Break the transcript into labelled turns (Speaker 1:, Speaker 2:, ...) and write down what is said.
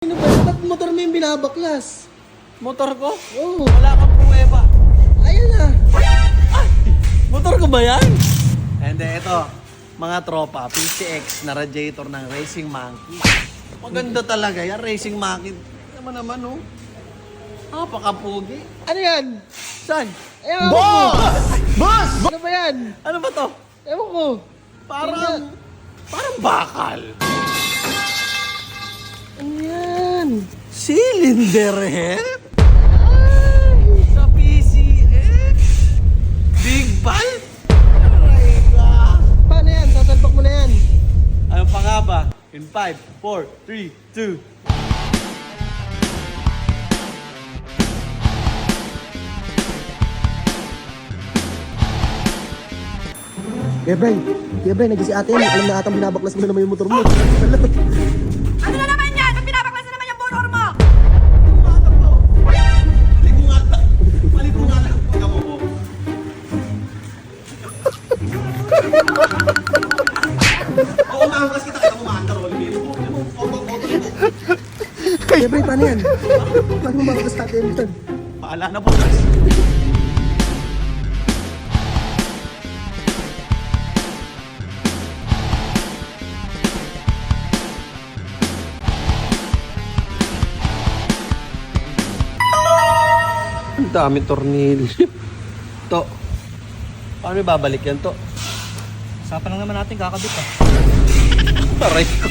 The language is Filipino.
Speaker 1: Ano ba? Ba't motor mo yung binabaklas?
Speaker 2: Motor ko?
Speaker 1: Oo.
Speaker 2: Wala kang pruweba.
Speaker 1: Ayan na.
Speaker 2: Motor ko ba yan? Hindi, ito. Mga tropa, PCX na radiator ng Racing Monkey. Maganda talaga yan, Racing Monkey. Naman, oh. Napakapugi.
Speaker 1: Ano yan?
Speaker 2: Saan?
Speaker 1: Ewan ko.
Speaker 2: Boss!
Speaker 1: Ano ba yan?
Speaker 2: Ano ba to?
Speaker 1: Ewan ko.
Speaker 2: Parang bakal.
Speaker 1: Ano yan?
Speaker 2: Cylinder head? Sa PCX? Big bulb? Aray ka.
Speaker 1: Paano yan? Sasalpak mo na yan.
Speaker 2: Ano pa nga ba? In 5, 4, 3, 2.
Speaker 1: Kuya Bray, nag si ate yan. Alam na atang binabaklas mo na naman yung motor mo.
Speaker 3: Ano na naman yan? Ba't pinapaklas na naman yung motor mo?
Speaker 2: Mali ko nga lang. Pagka mo. Oo, maangkas kita. Kita mo maandar.
Speaker 1: Kuya Bray, paano yan? Paano mo makaklas ate yan dito?
Speaker 2: Paala na po, guys. Ang daming tornilyo. To. Paano ibabalik yan, to?
Speaker 4: Usapan lang naman natin kakabit ah.
Speaker 2: Aray ko.